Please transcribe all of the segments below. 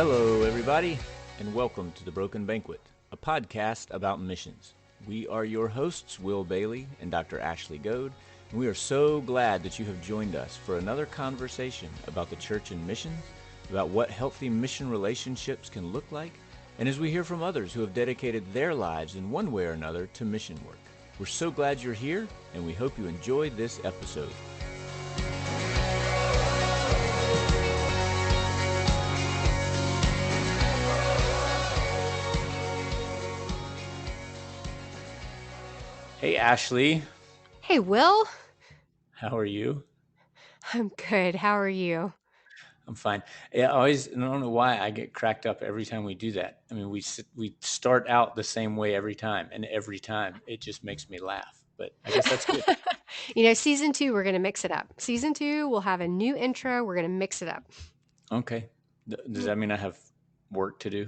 Hello, everybody, and welcome to The Broken Banquet, a podcast about missions. We are your hosts, Will Bailey and Dr. Ashley Goad, and we are so glad that you have joined us for another conversation about the church and missions, about what healthy mission relationships can look like, and as we hear from others who have dedicated their lives in one way or another to mission work. We're so glad you're here, and we hope you enjoy this episode. Hey, Ashley. Hey, Will. How are you? I'm good. How are you? I'm fine. Yeah, I don't know why I get cracked up every time we do that. I mean, we start out the same way every time, and every time it just makes me laugh. But I guess that's good. Season two, we're going to mix it up. Season two, we'll have a new intro. We're going to mix it up. Okay. Does that mean I have work to do?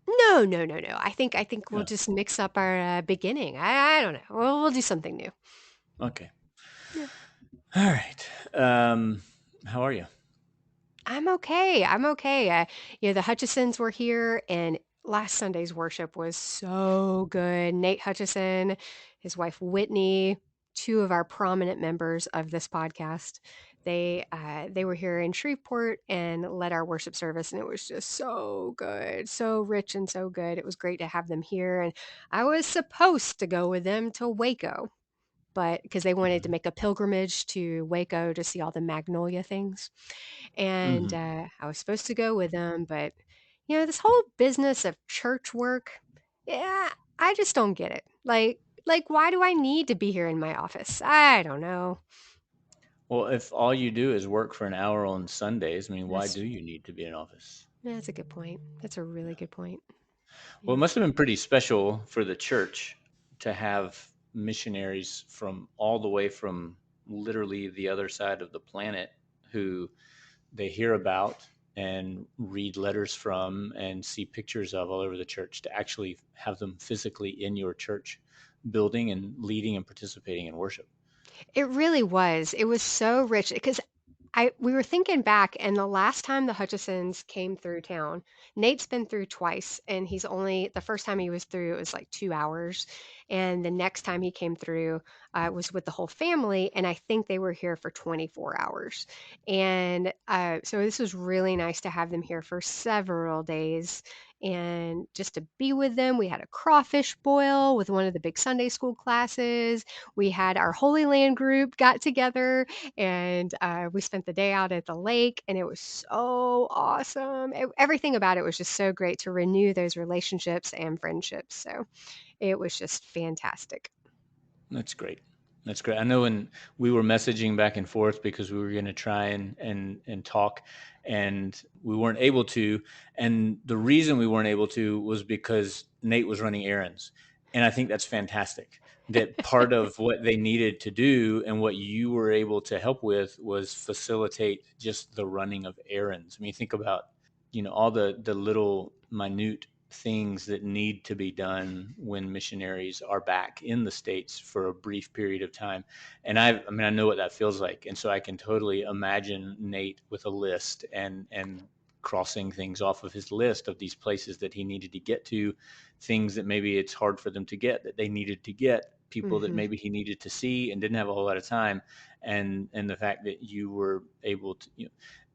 No. I think we'll Oh, just mix up our beginning. I don't know. We'll do something new. okay. Yeah. All right. How are you? I'm okay. I'm okay. The Hutchisons were here, and last Sunday's worship was so good. Nate Hutchison, his wife Whitney, two of our prominent members of this podcast. They were here in Shreveport and led our worship service, and it was just so good, so rich and so good. It was great to have them here, and I was supposed to go with them to Waco, but because they wanted to make a pilgrimage to Waco to see all the magnolia things. And, Mm-hmm. I was supposed to go with them, but, this whole business of church work, yeah, I just don't get it. Why do I need to be here in my office? I don't know. Well, if all you do is work for an hour on Sundays, I mean, why That's do you need to be in office? that's a good point. That's a really good point. Well, it Yeah. must have been pretty special for the church to have missionaries from all the way from literally the other side of the planet who they hear about and read letters from and see pictures of all over the church to actually have them physically in your church building and leading and participating in worship. It really was. It was so rich because we were thinking back, and the last time the Hutchisons came through town, Nate's been through twice, and the first time he was through, it was like 2 hours. And the next time he came through was with the whole family, and I think they were here for 24 hours. And so this was really nice to have them here for several days and just to be with them. We had a crawfish boil with one of the big Sunday school classes. We had our Holy Land group got together and we spent the day out at the lake, and it was so awesome. Everything about it was just so great to renew those relationships and friendships. So it was just fantastic. That's great. That's great. I know when we were messaging back and forth because we were going to try and talk, and we weren't able to. And the reason we weren't able to was because Nate was running errands. And I think that's fantastic. That part of what they needed to do and what you were able to help with was facilitate just the running of errands. I mean, think about, all the little minute things that need to be done when missionaries are back in the States for a brief period of time. And I know what that feels like. And so I can totally imagine Nate with a list and crossing things off of his list of these places that he needed to get to, things that maybe it's hard for them to get that they needed to get, people that Hmm. maybe he needed to see and didn't have a whole lot of time. And the fact that you were able to,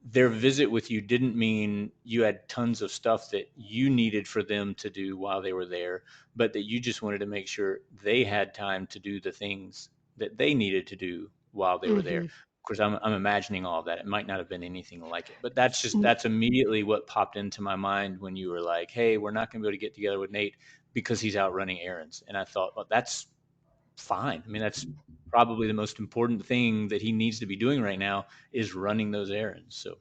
their visit with you didn't mean you had tons of stuff that you needed for them to do while they were there, but that you just wanted to make sure they had time to do the things that they needed to do while they were there. Hmm. Of course, I'm imagining all of that. It might not have been anything like it, but that's immediately what popped into my mind when you were like, "Hey, we're not going to be able to get together with Nate because he's out running errands." And I thought, well, that's fine. I mean, that's probably the most important thing that he needs to be doing right now is running those errands. So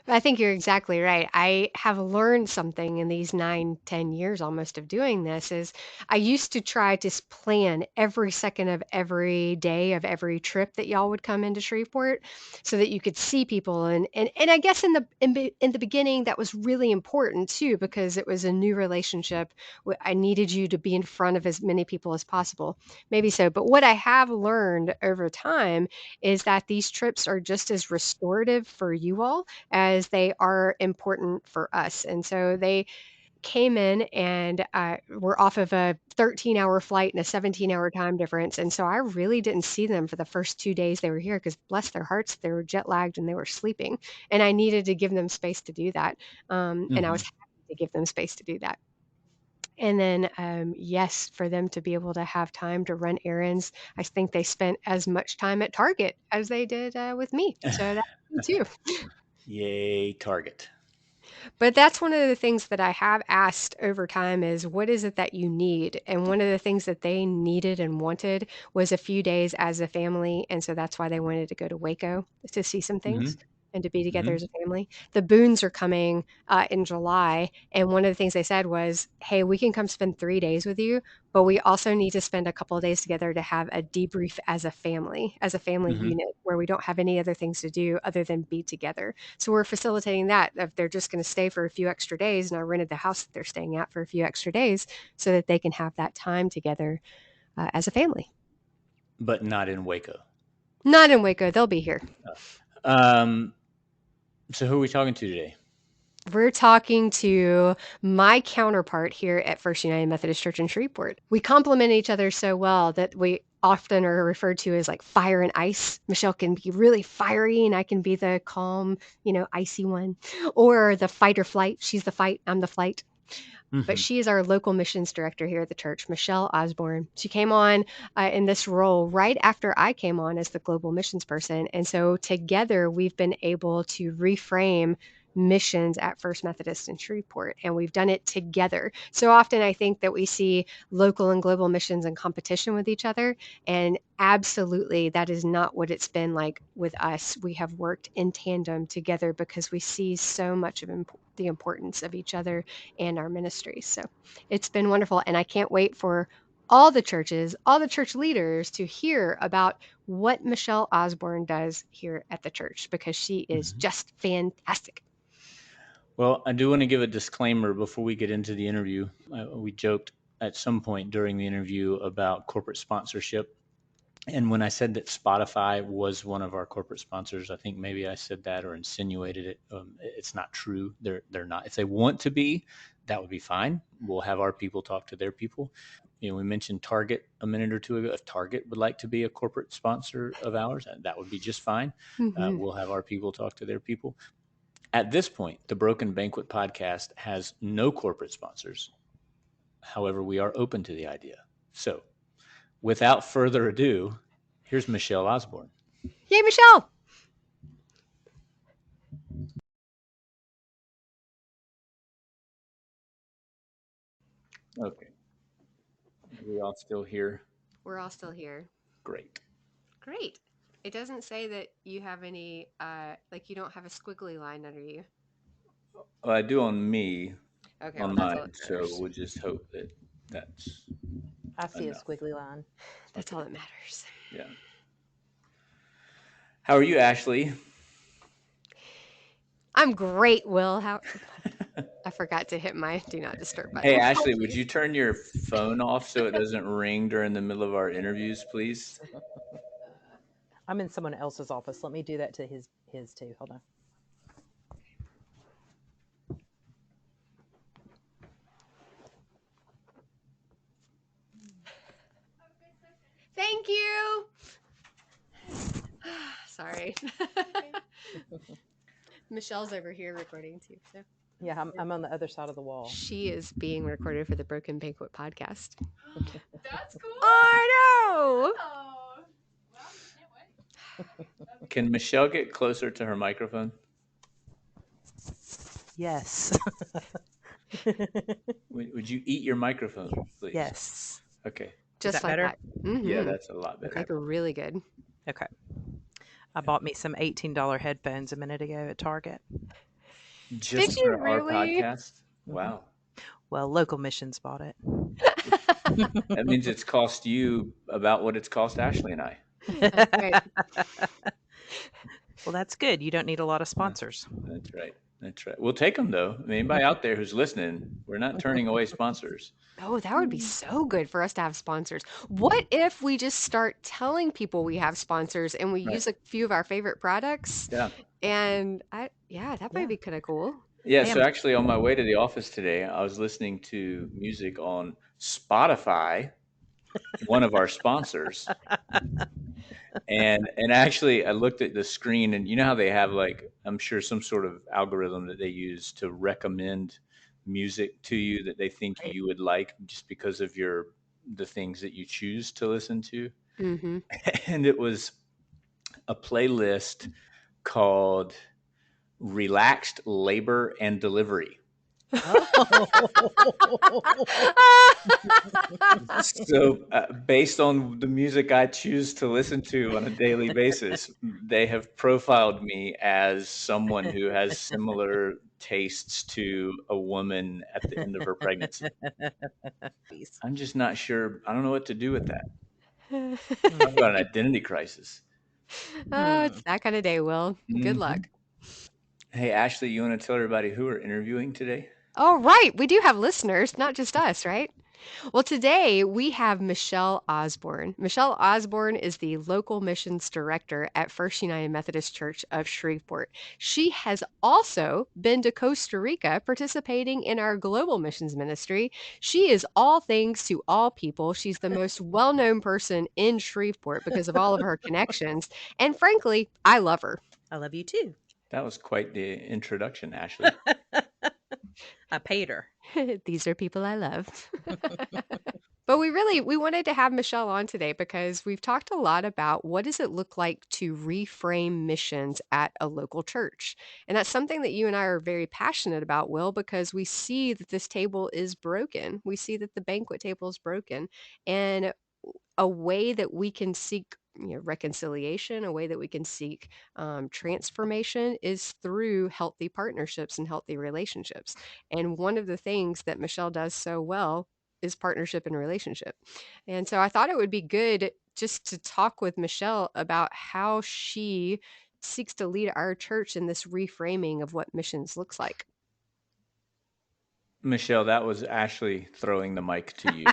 I think you're exactly right. I have learned something in these 9, 10 years almost of doing this is I used to try to plan every second of every day of every trip that y'all would come into Shreveport so that you could see people. And I guess in the beginning that was really important too because it was a new relationship. I needed you to be in front of as many people as possible. Maybe so. But what I have learned over time is that these trips are just as restorative for you all because they are important for us. And so they came in and were off of a 13-hour flight and a 17-hour time difference. And so I really didn't see them for the first 2 days they were here because, bless their hearts, they were jet lagged and they were sleeping. And I needed to give them space to do that. And I was Hmm. happy to give them space to do that. And then, yes, for them to be able to have time to run errands, I think they spent as much time at Target as they did with me. So that's me too. Yay, Target. But that's one of the things that I have asked over time is what is it that you need? And one of the things that they needed and wanted was a few days as a family. And so that's why they wanted to go to Waco to see some Hmm. things and to be together Hmm. as a family. The Boones are coming in July. And one of the things they said was, hey, we can come spend 3 days with you, but we also need to spend a couple of days together to have a debrief as a family Hmm. unit where we don't have any other things to do other than be together. So we're facilitating that if they're just going to stay for a few extra days, and I rented the house that they're staying at for a few extra days so that they can have that time together as a family. But not in Waco. Not in Waco, they'll be here. Um, so who are we talking to today? We're talking to my counterpart here at First United Methodist Church in Shreveport. We complement each other so well that we often are referred to as like fire and ice. Michelle can be really fiery and I can be the calm, icy one. Or the fight or flight. She's the fight, I'm the flight. But Hmm. she is our local missions director here at the church, Michelle Osborn. She came on in this role right after I came on as the global missions person. And so together we've been able to reframe missions at First Methodist in Shreveport, and we've done it together. So often I think that we see local and global missions in competition with each other, and absolutely that is not what it's been like with us. We have worked in tandem together because we see so much of the importance of each other and our ministries. So it's been wonderful. And I can't wait for all the churches, all the church leaders to hear about what Michelle Osborn does here at the church because she is Hmm. just fantastic. Well, I do want to give a disclaimer before we get into the interview. We joked at some point during the interview about corporate sponsorship. And when I said that Spotify was one of our corporate sponsors, I think maybe I said that or insinuated it. It's not true. They're not. If they want to be, that would be fine. We'll have our people talk to their people. We mentioned Target a minute or two ago. If Target would like to be a corporate sponsor of ours, that would be just fine. Mm-hmm. We'll have our people talk to their people. At this point, the Broken Banquet podcast has no corporate sponsors. However, we are open to the idea. So, without further ado, here's Michelle Osborn. Yay, Michelle! Okay. Are we all still here? We're all still here. Great. Great. It doesn't say that you have any, like you don't have a squiggly line under you. Well, I do on me, Okay, well, on that's all mine. that So matters. we'll just hope that that's I see a enough. squiggly line. That's Okay. all that matters. Yeah. How are you, Ashley? I'm great, Will. How I forgot to hit my do not disturb Hey, button. Ashley, would Apologies. you turn your phone off so it doesn't ring during the middle of our interviews, please? I'm in someone else's office. Let me do that to his too. Hold on. Thank you. Sorry. Michelle's over here recording too. So Yeah, I'm on the other side of the wall. she is being recorded for the Broken Banquet podcast. That's cool. I know. Oh, well, can't wait. Can Michelle get closer to her microphone? Yes. Would you eat your microphone, please? Yes. Okay. Just that like better? that. Mm-hmm. Yeah, that's a lot better. Like really good. Okay. I bought me some $18 headphones a minute ago at Target. Just Did you for our really? podcast? Wow. Well, local missions bought it. That means it's cost you about what it's cost Ashley and I. That's right. Well, that's good. You don't need a lot of sponsors. That's right. That's right. We'll take them though. I mean, anybody out there who's listening, we're not turning away sponsors. Oh, that would be so good for us to have sponsors. What if we just start telling people we have sponsors and we Right. use a few of our favorite products? Yeah. And Yeah, that might Yeah. be kind of cool. Yeah, Hey, so I'm actually on my way to the office today, I was listening to music on Spotify, one of our sponsors. And actually I looked at the screen, and you know how they have, like, I'm sure some sort of algorithm that they use to recommend music to you that they think right. you would like just because of the things that you choose to listen to. Mm-hmm. And it was a playlist called Relaxed Labor and Delivery. Oh. So, based on the music I choose to listen to on a daily basis, they have profiled me as someone who has similar tastes to a woman at the end of her pregnancy. I'm just not sure. I don't know what to do with that. Talk about an Hmm. identity crisis. Oh, Hmm. it's that kind of day, Will. Good Mhm. luck. Hey, Ashley, you want to tell everybody who we're interviewing today? Oh, right. We do have listeners, not just us, right? Well, today we have Michelle Osborn. Michelle Osborn is the local missions director at First United Methodist Church of Shreveport. She has also been to Costa Rica participating in our global missions ministry. She is all things to all people. She's the most well known person in Shreveport because of all of her connections. And frankly, I love her. I love you too. That was quite the introduction, Ashley. I paid her. These are people I love. But we wanted to have Michelle on today because we've talked a lot about what does it look like to reframe missions at a local church. And that's something that you and I are very passionate about, Will, because we see that this table is broken. We see that the banquet table is broken. And a way that we can seek reconciliation, a way that we can seek transformation is through healthy partnerships and healthy relationships. And one of the things that Michelle does so well is partnership and relationship. And so I thought it would be good just to talk with Michelle about how she seeks to lead our church in this reframing of what missions looks like. Michelle, that was Ashley throwing the mic to you.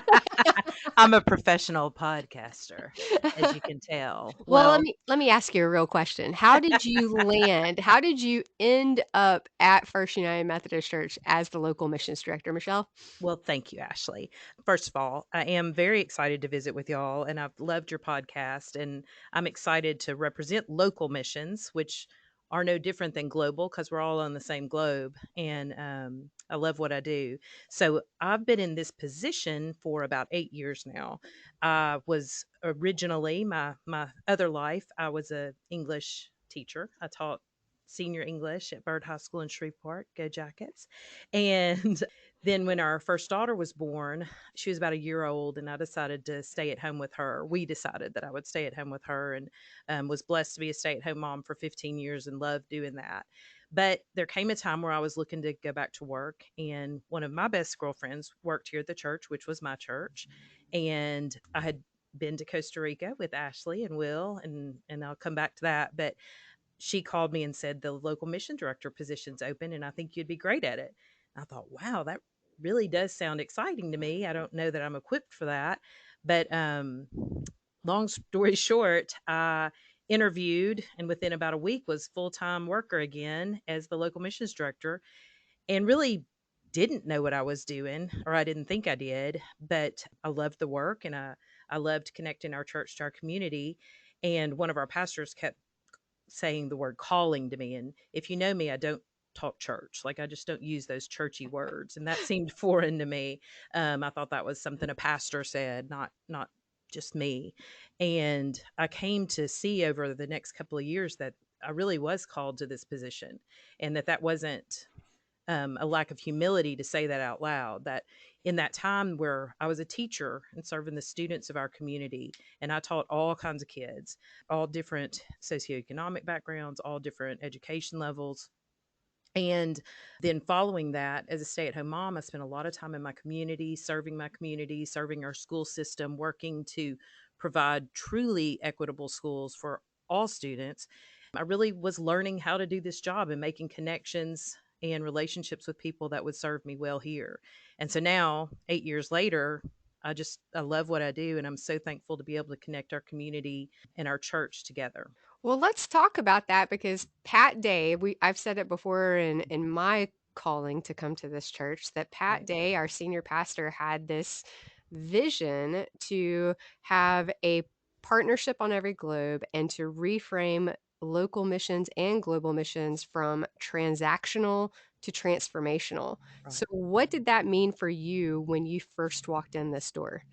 I'm a professional podcaster, as you can tell. Well, Well, let me ask you a real question. How did you land? How did you end up at First United Methodist Church as the local missions director, Michelle? well, thank you, Ashley. First of all, I am very excited to visit with y'all, and I've loved your podcast, and I'm excited to represent local missions, which are no different than global because we're all on the same globe. And I love what I do. So I've been in this position for about 8 years now. I was originally my other life. I was a English teacher. I taught senior English at Bird High School in Shreveport. Go Jackets! And then when our first daughter was born, she was about a year old, and I decided to stay at home with her. We decided that I would stay at home with her, and was blessed to be a stay-at-home mom for 15 years and loved doing that. But there came a time where I was looking to go back to work, and one of my best girlfriends worked here at the church, which was my church, and I had been to Costa Rica with Ashley and Will, and I'll come back to that. But she called me and said the local mission director position's open and I think you'd be great at it. And I thought, wow, that really does sound exciting to me. I don't know that I'm equipped for that. But long story short, I interviewed and within about a week was full-time worker again as the local missions director and really didn't know what I was doing or I didn't think I did, but I loved the work and I loved connecting our church to our community. And one of our pastors kept saying the word calling to me. And if you know me, I don't talk church. Like I just don't use those churchy words. And that seemed foreign to me. I thought that was something a pastor said, not just me. And I came to see over the next couple of years that I really was called to this position and that wasn't a lack of humility to say that out loud. That in that time where I was a teacher and serving the students of our community, and I taught all kinds of kids, all different socioeconomic backgrounds, all different education levels. And then following that, as a stay at home mom, I spent a lot of time in my community, serving our school system, working to provide truly equitable schools for all students. I really was learning how to do this job and making connections and relationships with people that would serve me well here. And so now, 8 years later, I love what I do, and I'm so thankful to be able to connect our community and our church together. Well, let's talk about that because Pat Day, I've said it before in my calling to come to this church that Pat Right. Day, our senior pastor, had this vision to have a partnership on every globe and to reframe local missions and global missions from transactional to transformational. So, Right. what did that mean for you when you first walked in this door?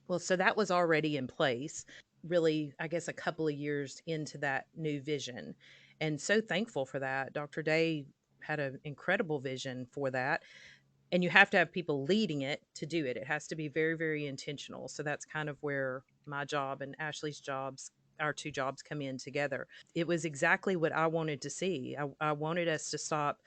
Well, so that was already in place, really, I guess, a couple of years into that new vision. And so thankful for that. Dr. Day had an incredible vision for that. And you have to have people leading it to do it. It has to be very, very intentional. So that's kind of where my job and Ashley's jobs, our two jobs, come in together. It was exactly what I wanted to see. I wanted us to stop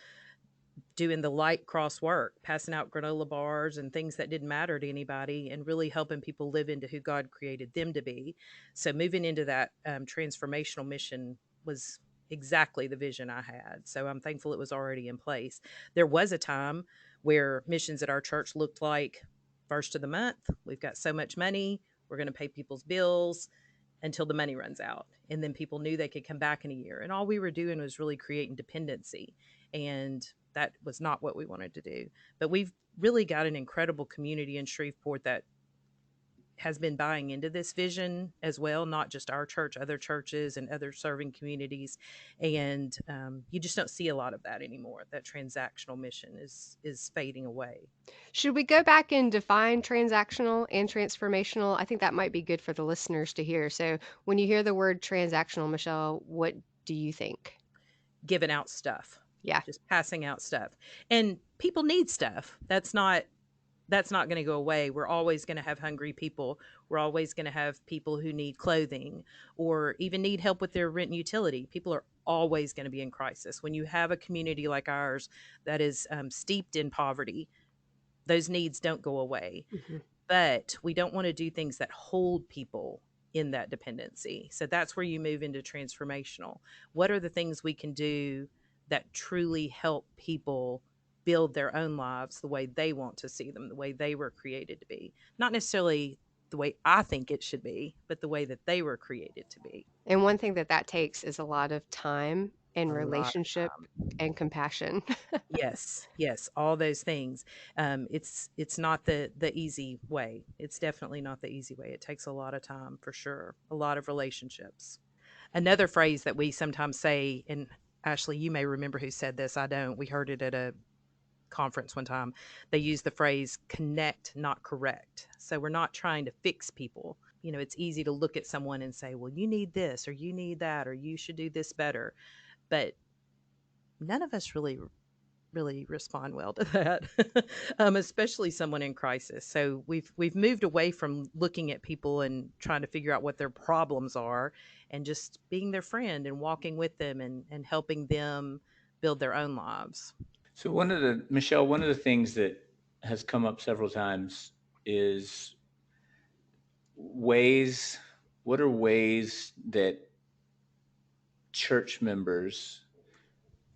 doing the light cross work, passing out granola bars and things that didn't matter to anybody, and really helping people live into who God created them to be. So moving into that transformational mission was exactly the vision I had. So I'm thankful it was already in place. There was a time where missions at our church looked like first of the month, we've got so much money, we're going to pay people's bills until the money runs out. And then people knew they could come back in a year. And all we were doing was really creating dependency. And that was not what we wanted to do. But we've really got an incredible community in Shreveport that has been buying into this vision as well, not just our church, other churches and other serving communities. And you just don't see a lot of that anymore. That transactional mission is fading away. Should we go back and define transactional and transformational? I think that might be good for the listeners to hear. So, when you hear the word transactional, Michelle, what do you think? Giving out stuff, Yeah. just passing out stuff. And people need stuff. That's not going to go away. We're always going to have hungry people. We're always going to have people who need clothing or even need help with their rent and utility. People are always going to be in crisis. When you have a community like ours that is steeped in poverty, those needs don't go away. Mhm. But we don't want to do things that hold people in that dependency. So that's where you move into transformational. What are the things we can do that truly help people build their own lives the way they want to see them, the way they were created to be? Not necessarily the way I think it should be, but the way that they were created to be. And one thing that that takes is a lot of time and A lot of relationship time. and compassion. Yes, yes, all those things. It's not the easy way. It's definitely not the easy way. It takes a lot of time for sure. A lot of relationships. Another phrase that we sometimes say, and Ashley, you may remember who said this. I don't. We heard it at a conference one time. They use the phrase connect, not correct. So we're not trying to fix people. It's easy to look at someone and say, well, you need this, or you need that, or you should do this better. But none of us really respond well to that, especially someone in crisis. So we've moved away from looking at people and trying to figure out what their problems are, and just being their friend and walking with them and helping them build their own lives. So Michelle, one of the things that has come up several times is ways, what are ways that church members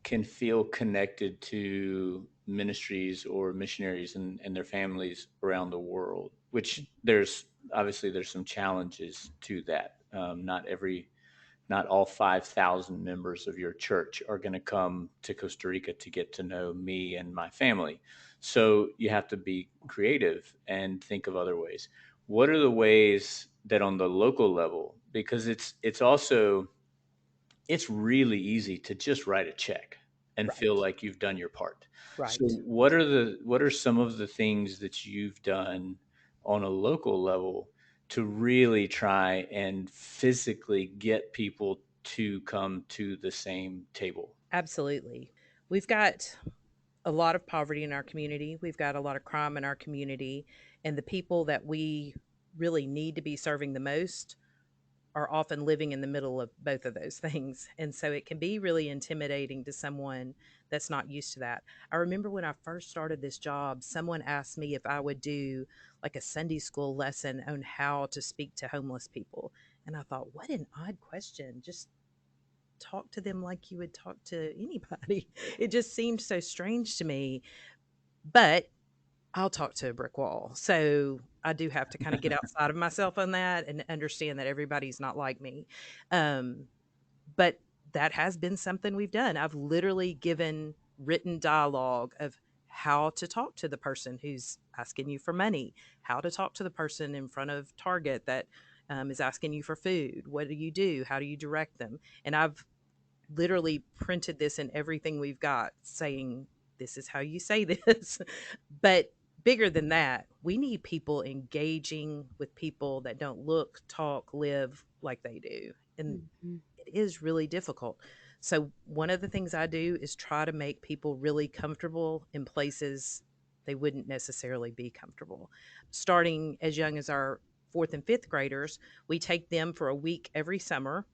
can feel connected to ministries or missionaries and their families around the world, which there's some challenges to that. Not all 5,000 members of your church are going to come to Costa Rica to get to know me and my family. So you have to be creative and think of other ways. What are the ways that on the local level, because it's really easy to just write a check and feel Right. like you've done your part. So Right. what are some of the things that you've done on a local level to really try and physically get people to come to the same table? Absolutely. We've got a lot of poverty in our community. We've got a lot of crime in our community. And the people that we really need to be serving the most are often living in the middle of both of those things. And so it can be really intimidating to someone that's not used to that. I remember when I first started this job, someone asked me if I would do like a Sunday school lesson on how to speak to homeless people. And I thought, what an odd question. Just talk to them like you would talk to anybody. It just seemed so strange to me. But I'll talk to a brick wall. So I do have to kind of get outside of myself on that and understand that everybody's not like me. Um, but that has been something we've done. I've literally given written dialogue of how to talk to the person who's asking you for money, how to talk to the person in front of Target that is asking you for food. What do you do? How do you direct them? And I've literally printed this in everything we've got saying, this is how you say this. But bigger than that, we need people engaging with people that don't look, talk, live like they do. And Mhm. it is really difficult. So, one of the things I do is try to make people really comfortable in places they wouldn't necessarily be comfortable. Starting as young as our fourth and fifth graders, we take them for a week every summer.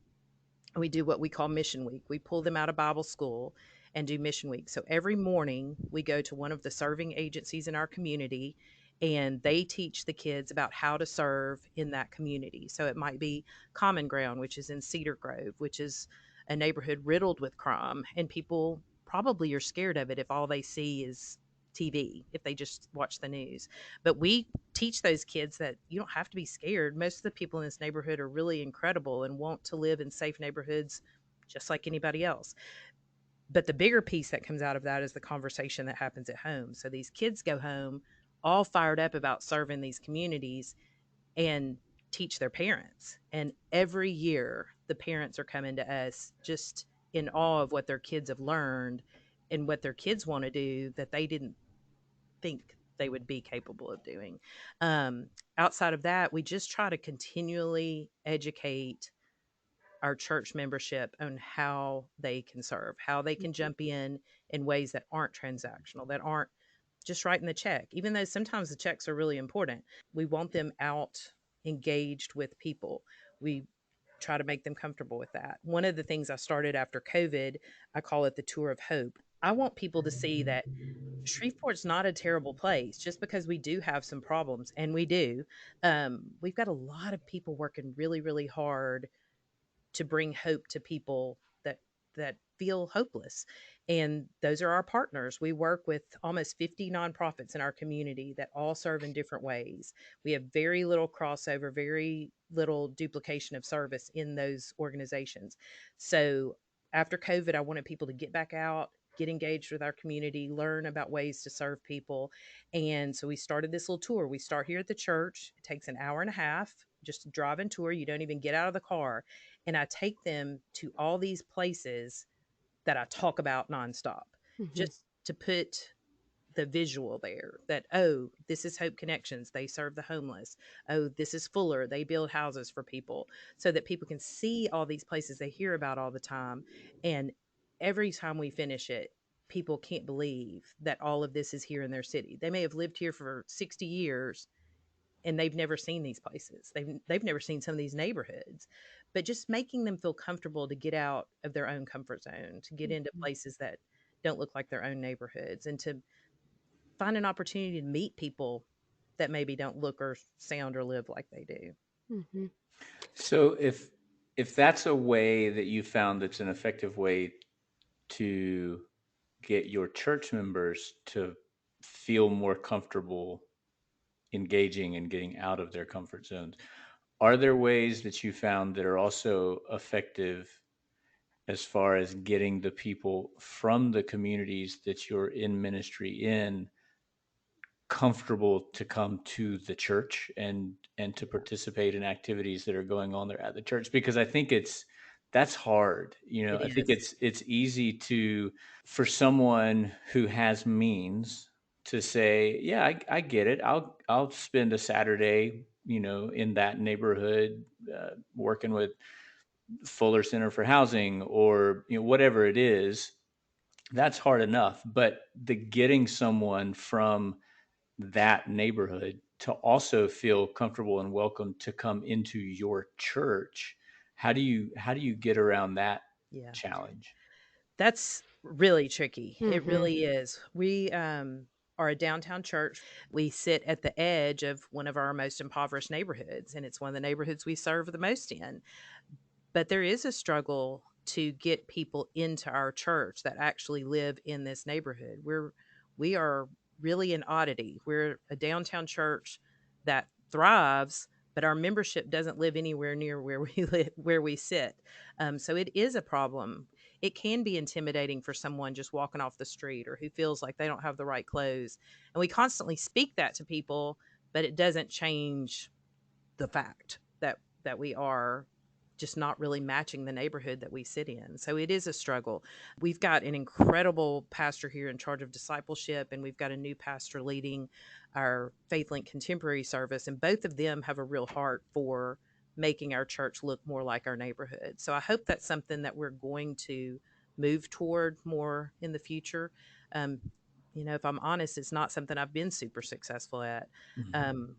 We do what we call mission week. We pull them out of Bible school and do mission week. So every morning we go to one of the serving agencies in our community and they teach the kids about how to serve in that community. So it might be Common Ground, which is in Cedar Grove, which is a neighborhood riddled with crime. And people probably are scared of it if all they see is TV, if they just watch the news. But we teach those kids that you don't have to be scared. Most of the people in this neighborhood are really incredible and want to live in safe neighborhoods just like anybody else. But the bigger piece that comes out of that is the conversation that happens at home. So these kids go home all fired up about serving these communities and teach their parents. And every year, the parents are coming to us just in awe of what their kids have learned and what their kids want to do that they didn't think they would be capable of doing. Um, Outside of that, we just try to continually educate our church membership on how they can serve, how they can Mhm. jump in ways that aren't transactional, that aren't just writing the check, even though sometimes the checks are really important. We want them out engaged with people. We try to make them comfortable with that. One of the things I started after COVID, I call it the tour of hope. I want people to see that Shreveport's not a terrible place just because we do have some problems, and we do. We've got a lot of people working really, really hard to bring hope to people that feel hopeless. And those are our partners. We work with almost 50 nonprofits in our community that all serve in different ways. We have very little crossover, very little duplication of service in those organizations. So after COVID, I wanted people to get back out, get engaged with our community, learn about ways to serve people. And so we started this little tour. We start here at the church. It takes an hour and a half, just a drive-in tour. You don't even get out of the car, and I take them to all these places that I talk about nonstop, Mhm. just to put the visual there that, oh, this is Hope Connections. They serve the homeless. Oh, this is Fuller. They build houses for people, so that people can see all these places they hear about all the time. And every time we finish it, people can't believe that all of this is here in their city. They may have lived here for 60 years and they've never seen these places. They've never seen some of these neighborhoods. But just making them feel comfortable to get out of their own comfort zone, to get into Mhm. places that don't look like their own neighborhoods, and to find an opportunity to meet people that maybe don't look or sound or live like they do. Mhm. So if that's a way that you found that's an effective way to get your church members to feel more comfortable engaging and getting out of their comfort zones, are there ways that you found that are also effective as far as getting the people from the communities that you're in ministry in comfortable to come to the church and to participate in activities that are going on there at the church? Because I think that's hard. It I think is. it's easy to, for someone who has means, to say, yeah, I get it, I'll spend a Saturday, in that neighborhood, working with Fuller Center for Housing, or whatever it is. That's hard enough, but the getting someone from that neighborhood to also feel comfortable and welcome to come into your church, how do you get around that Yeah. challenge? That's really tricky. It Mhm. really is. We are a downtown church. We sit at the edge of one of our most impoverished neighborhoods, and it's one of the neighborhoods we serve the most in. But there is a struggle to get people into our church that actually live in this neighborhood. We are really an oddity. We're a downtown church that thrives, but our membership doesn't live anywhere near where we live, where we sit. So it is a problem. It can be intimidating for someone just walking off the street or who feels like they don't have the right clothes. And we constantly speak that to people, but it doesn't change the fact that we are just not really matching the neighborhood that we sit in. So it is a struggle. We've got an incredible pastor here in charge of discipleship, and we've got a new pastor leading our FaithLink Contemporary service, and both of them have a real heart for making our church look more like our neighborhood. So I hope that's something that we're going to move toward more in the future. Um, if I'm honest, it's not something I've been super successful at.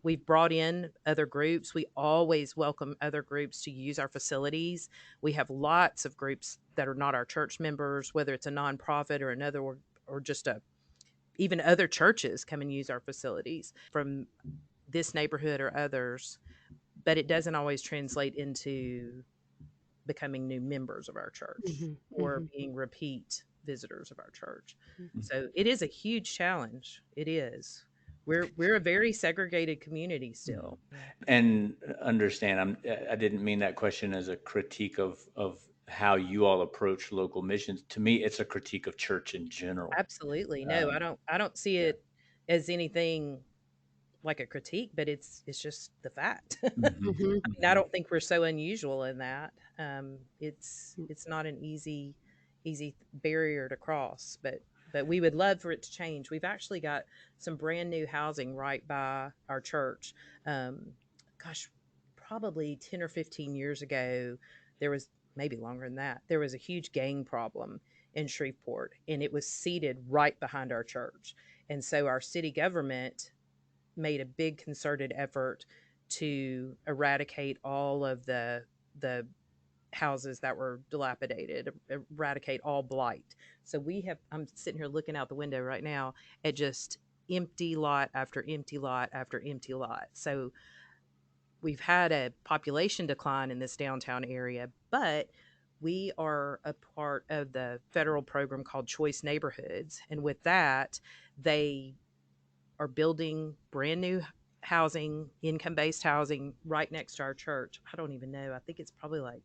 We've brought in other groups. We always welcome other groups to use our facilities. We have lots of groups that are not our church members, whether it's a nonprofit or another, or just even other churches come and use our facilities from this neighborhood or others. But it doesn't always translate into becoming new members of our church or being repeat visitors of our church. So it is a huge challenge. It is. We're a very segregated community still. And understand, I didn't mean that question as a critique of how you all approach local missions. To me, it's a critique of church in general. Absolutely. No, I don't see it as anything like a critique, but it's just the fact. I don't think we're so unusual in that. It's not an easy barrier to cross, but we would love for it to change. We've actually got some brand new housing right by our church. Um, gosh, probably 10 or 15 years ago, there was, maybe longer than that, there was a huge gang problem in Shreveport, and it was seated right behind our church. And so our city government made a big concerted effort to eradicate all of the houses that were dilapidated, eradicate all blight. So I'm sitting here looking out the window right now at just empty lot after empty lot after empty lot. So we've had a population decline in this downtown area, but we are a part of the federal program called Choice Neighborhoods. And with that, they are building brand new housing, income based housing right next to our church. I don't even know. I think it's probably like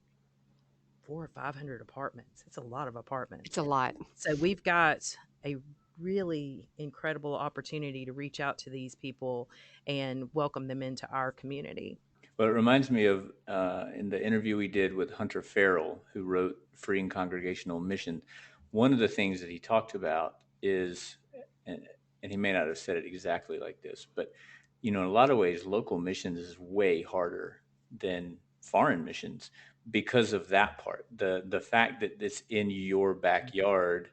400 or 500 apartments. It's a lot of apartments. It's a lot. So we've got a really incredible opportunity to reach out to these people and welcome them into our community. Well, it reminds me of in the interview we did with Hunter Farrell, who wrote Freeing Congregational Mission. One of the things that he talked about is, and he may not have said it exactly like this, but in a lot of ways, local missions is way harder than foreign missions because of that part. The fact that it's in your backyard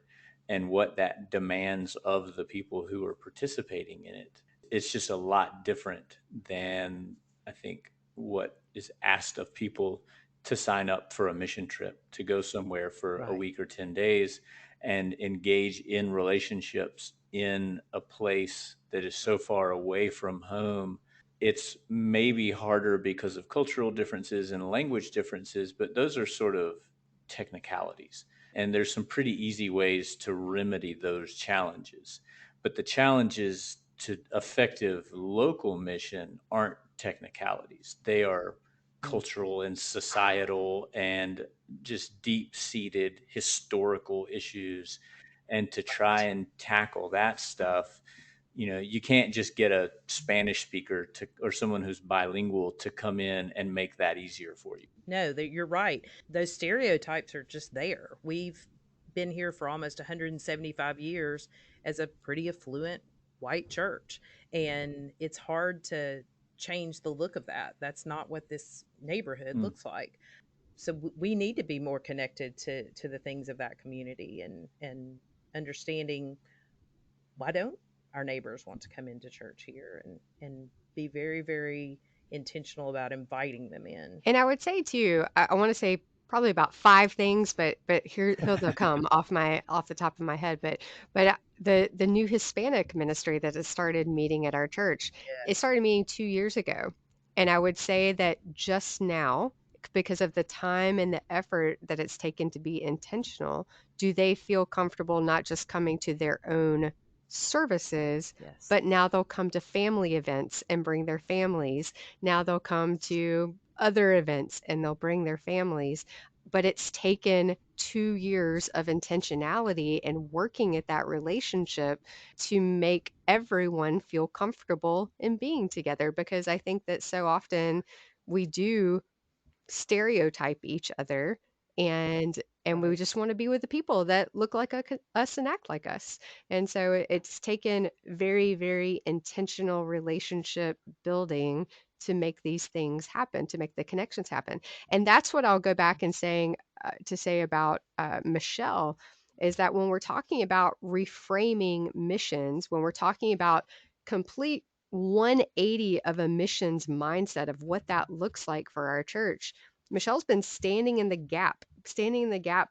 and what that demands of the people who are participating in it. It's just a lot different than, I think, what is asked of people to sign up for a mission trip, to go somewhere for a week or 10 days and engage in relationships in a place that is so far away from home. It's maybe harder because of cultural differences and language differences, but those are sort of technicalities. And there's some pretty easy ways to remedy those challenges. But the challenges to effective local mission aren't technicalities. They are cultural and societal and just deep seated historical issues. And to try and tackle that stuff, you can't just get a Spanish speaker or someone who's bilingual to come in and make that easier for you. No, you're right. Those stereotypes are just there. We've been here for almost 175 years as a pretty affluent white church, and it's hard to change the look of that. That's not what this neighborhood looks like. So we need to be more connected to the things of that community and understanding why don't our neighbors want to come into church here, and be very, very intentional about inviting them in. And I would say too, I want to say probably about 5 things, but here they'll come off the top of my head. But the new Hispanic ministry that has started meeting at our church, it started meeting 2 years ago, and I would say that just now, because of the time and the effort that it's taken to be intentional, do they feel comfortable not just coming to their own services, Yes. but now they'll come to family events and bring their families. Now they'll come to other events and they'll bring their families. But it's taken 2 years of intentionality and working at that relationship to make everyone feel comfortable in being together. Because I think that so often we do stereotype each other and we Right. just want to be with the people that look like us and act like us. And so it's taken very, very intentional relationship building to make these things happen, to make the connections happen. And that's what I'll go back and saying to say about Michelle is that when we're talking about reframing missions, when we're talking about complete 180 of a missions mindset of what that looks like for our church. Michelle's been standing in the gap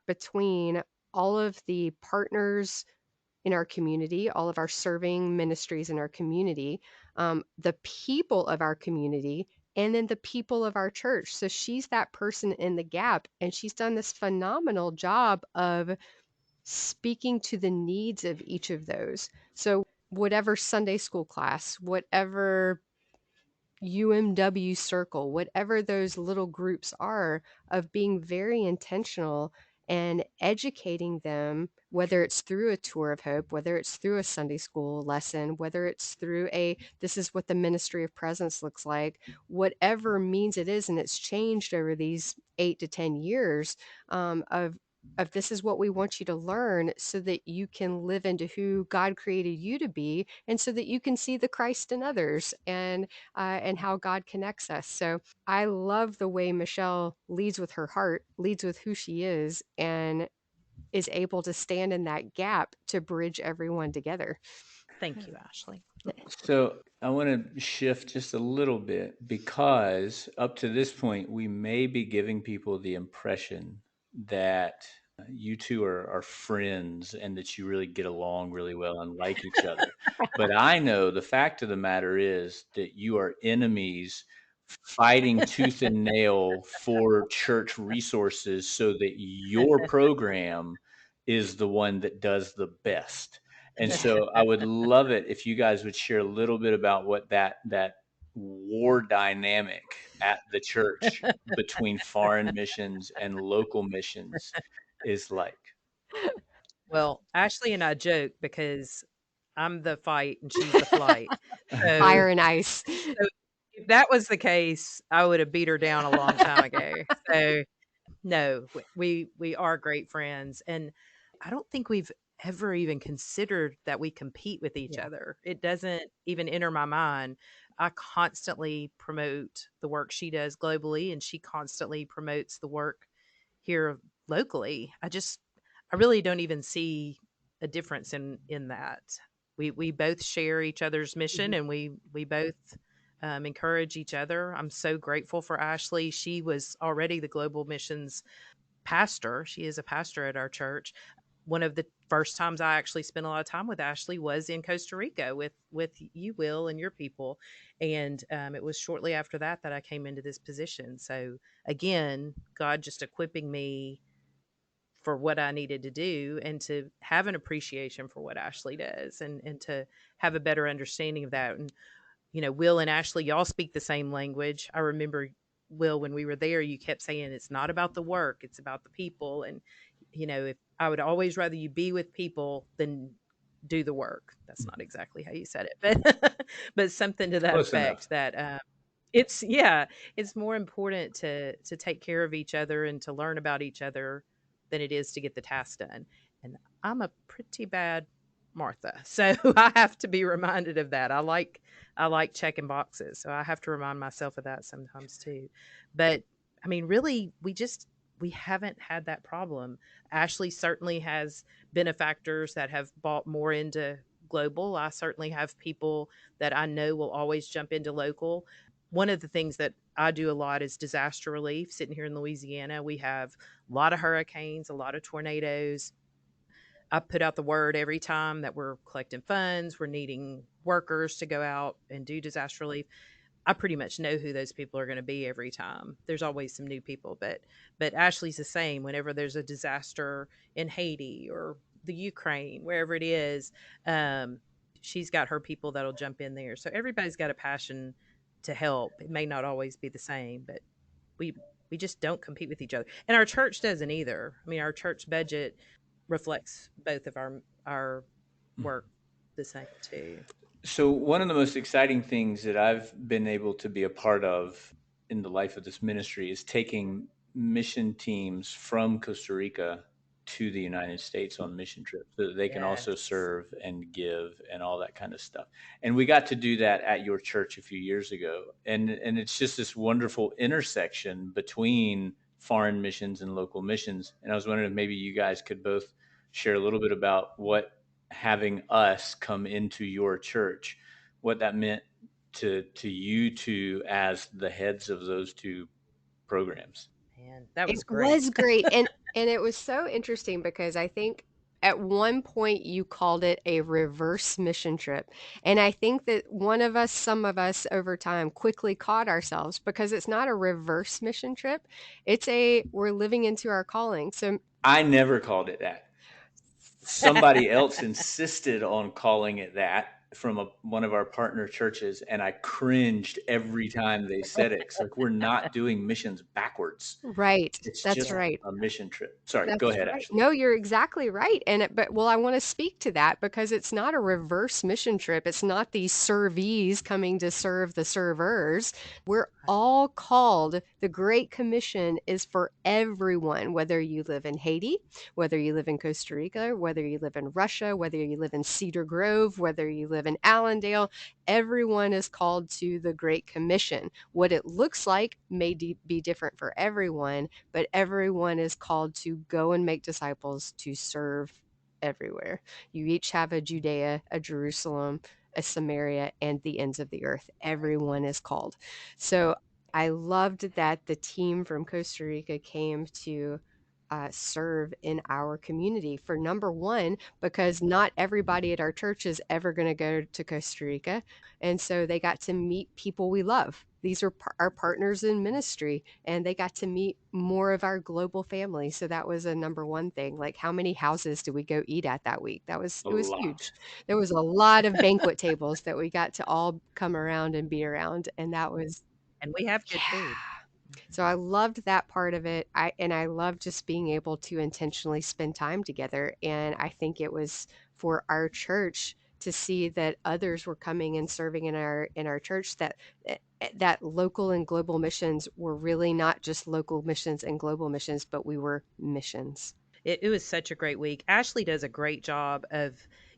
between all of the partners in our community, all of our serving ministries in our community, the people of our community, and then the people of our church. So she's that person in the gap, and she's done this phenomenal job of speaking to the needs of each of those. So whatever Sunday school class, whatever UMW circle, whatever those little groups are, of being very intentional and educating them, whether it's through a tour of hope, whether it's through a Sunday school lesson, whether it's through this is what the ministry of presence looks like, whatever means it is. And it's changed over these 8 to 10 years of this is what we want you to learn so that you can live into who God created you to be and so that you can see the Christ in others and how God connects us. So I love the way Michelle leads with her heart, leads with who she is, and is able to stand in that gap to bridge everyone together. Thank you, Ashley. So I want to shift just a little bit because up to this point, we may be giving people the impression that you two are friends and that you really get along really well and like each other. But I know the fact of the matter is that you are enemies fighting tooth and nail for church resources so that your program is the one that does the best. And so I would love it if you guys would share a little bit about what that war dynamic at the church between foreign missions and local missions is like. Well, Ashley and I joke because I'm the fight and she's the flight. So, Fire and ice. so if that was the case, I would have beat her down a long time ago. So no, we are great friends, and I don't think we've ever even considered that we compete with each Yeah. other. It doesn't even enter my mind. I constantly promote the work she does globally, and she constantly promotes the work here locally. I really don't even see a difference in that. We both share each other's mission, and we both encourage each other. I'm so grateful for Ashley. She was already the global missions pastor. She is a pastor at our church. One of the first times I actually spent a lot of time with Ashley was in Costa Rica with you, Will, and your people, and it was shortly after that that I came into this position. So again, God just equipping me for what I needed to do and to have an appreciation for what Ashley does and to have a better understanding of that. And Will and Ashley, y'all speak the same language. I remember, Will, when we were there, you kept saying it's not about the work, it's about the people. And, if I would always rather you be with people than do the work. That's not exactly how you said it, but something to that Close enough. effect that it's yeah, it's more important to take care of each other and to learn about each other than it is to get the task done. And I'm a pretty bad Martha, so I have to be reminded of that. I like checking boxes, so I have to remind myself of that sometimes too. But I mean, really, we haven't had that problem. Ashley certainly has benefactors that have bought more into global. I certainly have people that I know will always jump into local. One of the things that I do a lot is disaster relief. Sitting here in Louisiana, we have a lot of hurricanes, a lot of tornadoes. I put out the word every time that we're collecting funds, we're needing workers to go out and do disaster relief. I pretty much know who those people are going to be every time. There's always some new people, but Ashley's the same. Whenever there's a disaster in Haiti or the Ukraine, wherever it is, she's got her people that'll jump in there. So everybody's got a passion to help. It may not always be the same, but we we just don't compete with each other. And our church doesn't either. I mean, our church budget reflects both of our work the same too. So, one of the most exciting things that I've been able to be a part of in the life of this ministry is taking mission teams from Costa Rica to the United States on mission trips so that they can also Yes. serve and give and all that kind of stuff. And we got to do that at your church a few years ago. And it's just this wonderful intersection between foreign missions and local missions. And I was wondering if maybe you guys could both share a little bit about what having us come into your church, what that meant to you two as the heads of those two programs. Man, that It was great. was great, and it was so interesting because I think at one point you called it a reverse mission trip, and I think that some of us over time quickly caught ourselves because it's not a reverse mission trip. We're living into our calling. So I never called it that. Somebody else insisted on calling it that from one of our partner churches, and I cringed every time they said it. It's like we're not doing missions backwards. right, It's that's just Yeah. right. a mission trip. Sorry, go That's ahead, right. Ashley. No, you're exactly right. Well, I want to speak to that because it's not a reverse mission trip. It's not these servees coming to serve the servers. We're all called. The Great Commission is for everyone, whether you live in Haiti, whether you live in Costa Rica, whether you live in Russia, whether you live in Cedar Grove, whether you live in Allendale. Everyone is called to the Great Commission. What it looks like may be different for everyone, but everyone is called to go and make disciples to serve everywhere. You each have a Judea, a Jerusalem, a Samaria, and the ends of the earth. Everyone is called. So I loved that the team from Costa Rica came to serve in our community for number one, because not everybody at our church is ever going to go to Costa Rica. And so they got to meet people we love. These are our partners in ministry, and they got to meet more of our global family. So that was a number one thing. Like, how many houses did we go eat at that week? A It was lot. huge. There was a lot of banquet tables that we got to all come around and be around. And that was, And we have good food. yeah. So I loved that part of it. I loved just being able to intentionally spend time together. And I think it was for our church to see that others were coming and serving in our church, that local and global missions were really not just local missions and global missions, but we were missions. It was such a great week. Ashley does a great job of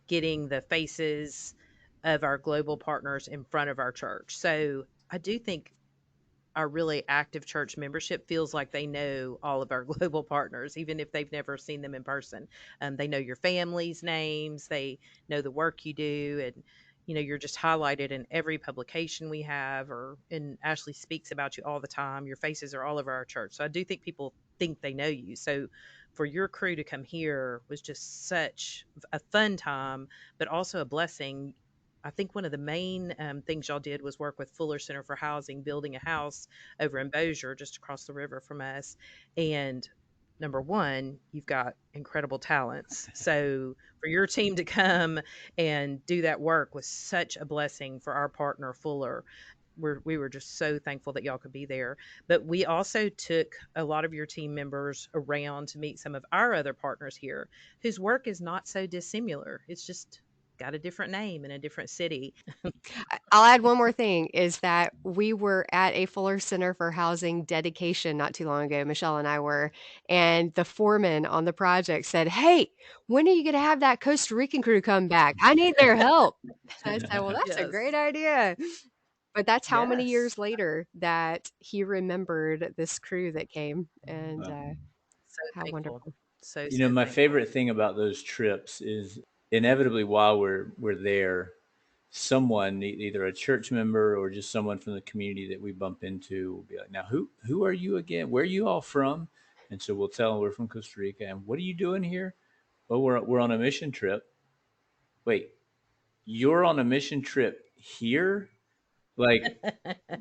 getting the faces of our global partners in front of our church. So I do think our really active church membership feels like they know all of our global partners, even if they've never seen them in person. They know your family's names, they know the work you do, and you're just highlighted in every publication we have, or and Ashley speaks about you all the time. Your faces are all over our church, so I do think people think they know you. So for your crew to come here was just such a fun time, but also a blessing. I think one of the main things y'all did was work with Fuller Center for Housing, building a house over in Bossier, just across the river from us. And number one, you've got incredible talents. So for your team to come and do that work was such a blessing for our partner, Fuller. We were just so thankful that y'all could be there. But we also took a lot of your team members around to meet some of our other partners here whose work is not so dissimilar. It's just got a different name in a different city. I'll add one more thing is that we were at a Fuller Center for Housing dedication not too long ago. Michelle and I were, and the foreman on the project said, "Hey, when are you going to have that Costa Rican crew come back? I need their help." I said, "Well, that's a great Yes. idea." But that's how many Yes. years later that he remembered this crew that came, and So how thankful. wonderful. So, You know, so my thankful. favorite thing about those trips is inevitably while we're there, someone, either a church member or just someone from the community that we bump into, will be like, "Now, who are you again? Where are you all from?" And so we'll tell them we're from Costa Rica. And what are you doing here? Well, we're on a mission trip. Wait, you're on a mission trip here? Like,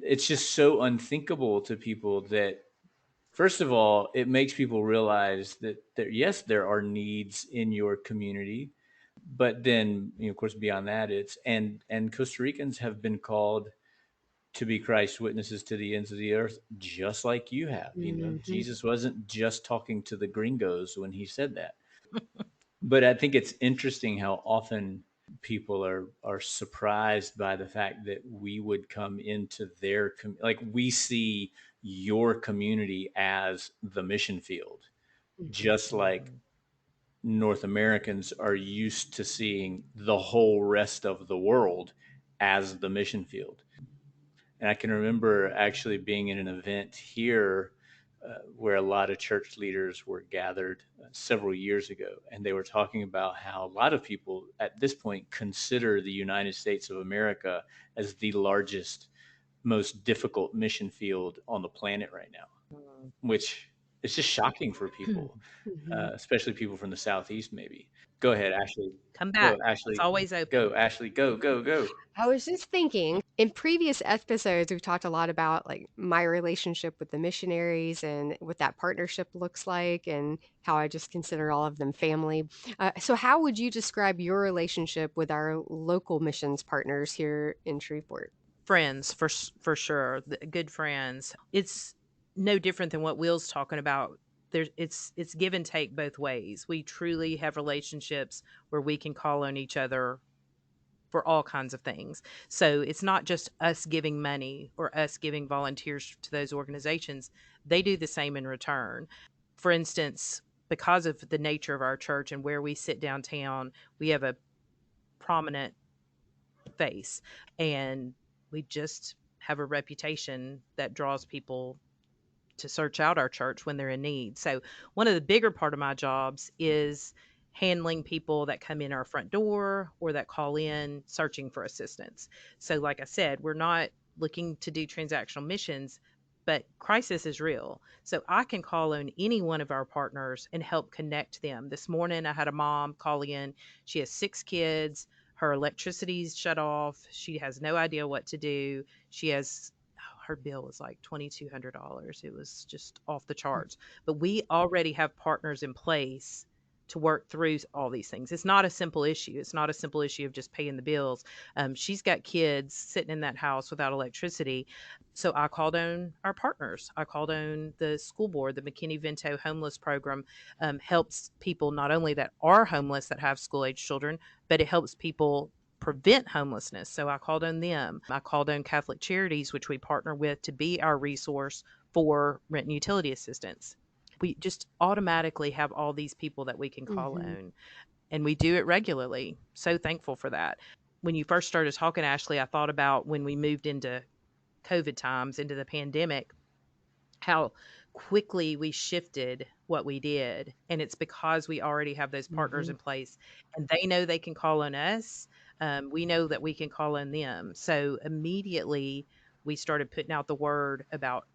it's just so unthinkable to people that, first of all, it makes people realize that yes, there are needs in your community, But then, of course, beyond that, it's and Costa Ricans have been called to be Christ's witnesses to the ends of the earth, just like you have. Mhm. Jesus wasn't just talking to the gringos when he said that. But I think it's interesting how often people are surprised by the fact that we would come into their like we see your community as the mission field, Mhm. just like Mhm. North Americans are used to seeing the whole rest of the world as the mission field. And I can remember actually being in an event here where a lot of church leaders were gathered several years ago, and they were talking about how a lot of people at this point consider the United States of America as the largest, most difficult mission field on the planet right now, which is just shocking for people, Mhm. especially people from the Southeast, maybe. Go ahead, Ashley. Come Go, back. It's Ashley. always open. Go, Ashley. Go, go, go. I was just thinking, in previous episodes, we've talked a lot about like my relationship with the missionaries and what that partnership looks like, and how I just consider all of them family. So, how would you describe your relationship with our local missions partners here in Shreveport? Friends for sure, good friends. It's no different than what Will's talking about. It's give and take both ways. We truly have relationships where we can call on each other for all kinds of things. So it's not just us giving money or us giving volunteers to those organizations. They do the same in return. For instance, because of the nature of our church and where we sit downtown, we have a prominent face, and we just have a reputation that draws people to search out our church when they're in need. So one of the bigger part of my jobs is handling people that come in our front door or that call in searching for assistance. So like I said, we're not looking to do transactional missions, but crisis is real. So I can call on any one of our partners and help connect them. This morning I had a mom call in. She has 6 kids. Her electricity's shut off. She has no idea what to do. She has her bill was like $2,200. It was just off the charts. But we already have partners in place to work through all these things. It's not a simple issue. It's not a simple issue of just paying the bills. She's got kids sitting in that house without electricity. So I called on our partners. I called on the school board. The McKinney-Vento homeless program helps people not only that are homeless that have school age children, but it helps people prevent homelessness. So I called on them. I called on Catholic Charities, which we partner with to be our resource for rent and utility assistance. We just automatically have all these people that we can call Mhm. on, and we do it regularly. So thankful for that. When you first started talking, Ashley, I thought about when we moved into COVID times, into the pandemic, how quickly we shifted what we did. And it's because we already have those partners Mhm. in place and they know they can call on us. We know that we can call on them. So immediately we started putting out the word about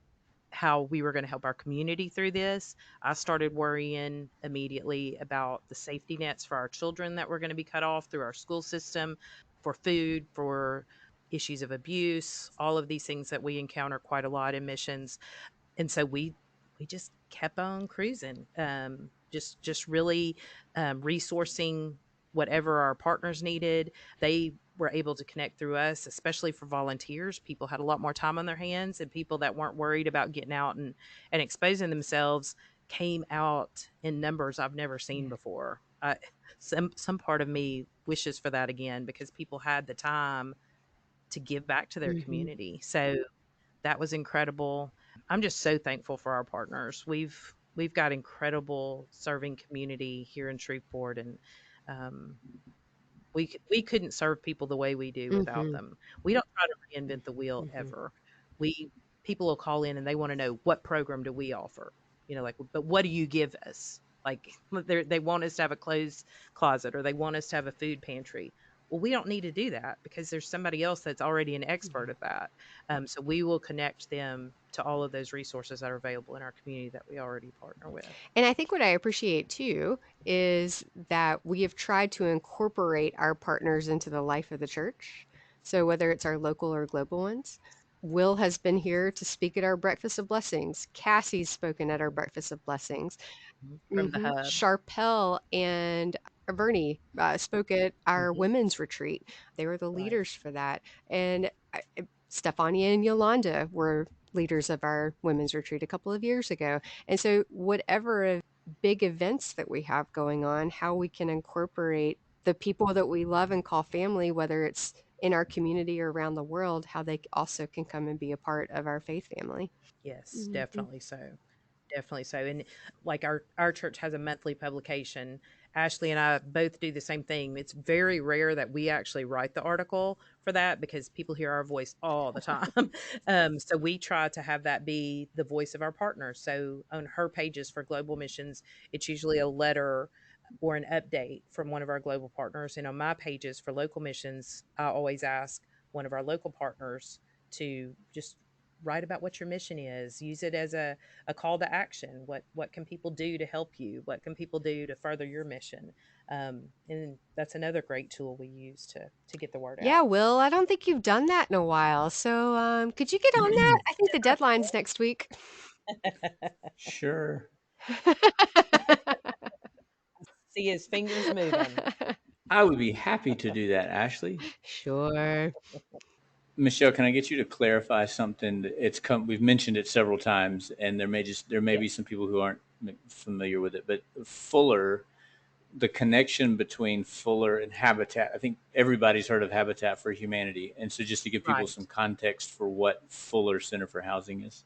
how we were going to help our community through this. I started worrying immediately about the safety nets for our children that were going to be cut off through our school system, for food, for issues of abuse, all of these things that we encounter quite a lot in missions. And so we just kept on cruising, just really resourcing whatever our partners needed. They were able to connect through us, especially for volunteers. People had a lot more time on their hands, and people that weren't worried about getting out and exposing themselves came out in numbers I've never seen Yeah. before. Some part of me wishes for that again because people had the time to give back to their Mhm. community. So that was incredible. I'm just so thankful for our partners. We've got incredible serving community here in Shreveport, and um, we couldn't serve people the way we do without Mhm. them. We don't try to reinvent the wheel Mhm. ever. We People will call in and they want to know what program do we offer. Like, but what do you give us? Like they want us to have a clothes closet or they want us to have a food pantry. Well, we don't need to do that because there's somebody else that's already an expert Mhm. at that. So we will connect them to all of those resources that are available in our community that we already partner with. And I think what I appreciate too is that we have tried to incorporate our partners into the life of the church. So whether it's our local or global ones, Will has been here to speak at our Breakfast of Blessings. Cassie's spoken at our Breakfast of Blessings. From the hub. Sharpell and Bernie spoke at our Hmm. women's retreat. They were the Right. leaders for that. And Stefania and Yolanda were leaders of our women's retreat a couple of years ago. And so, whatever big events that we have going on, how we can incorporate the people that we love and call family, whether it's in our community or around the world, how they also can come and be a part of our faith family. Yes, Mhm. definitely so. Definitely so. And like our church has a monthly publication. Ashley and I both do the same thing. It's very rare that we actually write the article for that because people hear our voice all the time. So we try to have that be the voice of our partner. So on her pages for global missions, it's usually a letter or an update from one of our global partners. And on my pages for local missions, I always ask one of our local partners to just write about what your mission is. Use it as a call to action. What can people do to help you? What can people do to further your mission? And that's another great tool we use to get the word Yeah, out. Will, I don't think you've done that in a while. So, could you get on that? I think the deadline's next week. Sure. See his fingers moving. I would be happy to do that, Ashley. Sure. Michelle, can I get you to clarify something? It's come. We've mentioned it several times, and there may be Yes. some people who aren't familiar with it. But Fuller, the connection between Fuller and Habitat. I think everybody's heard of Habitat for Humanity, and so just to give people some Right. context for what Fuller Center for Housing is.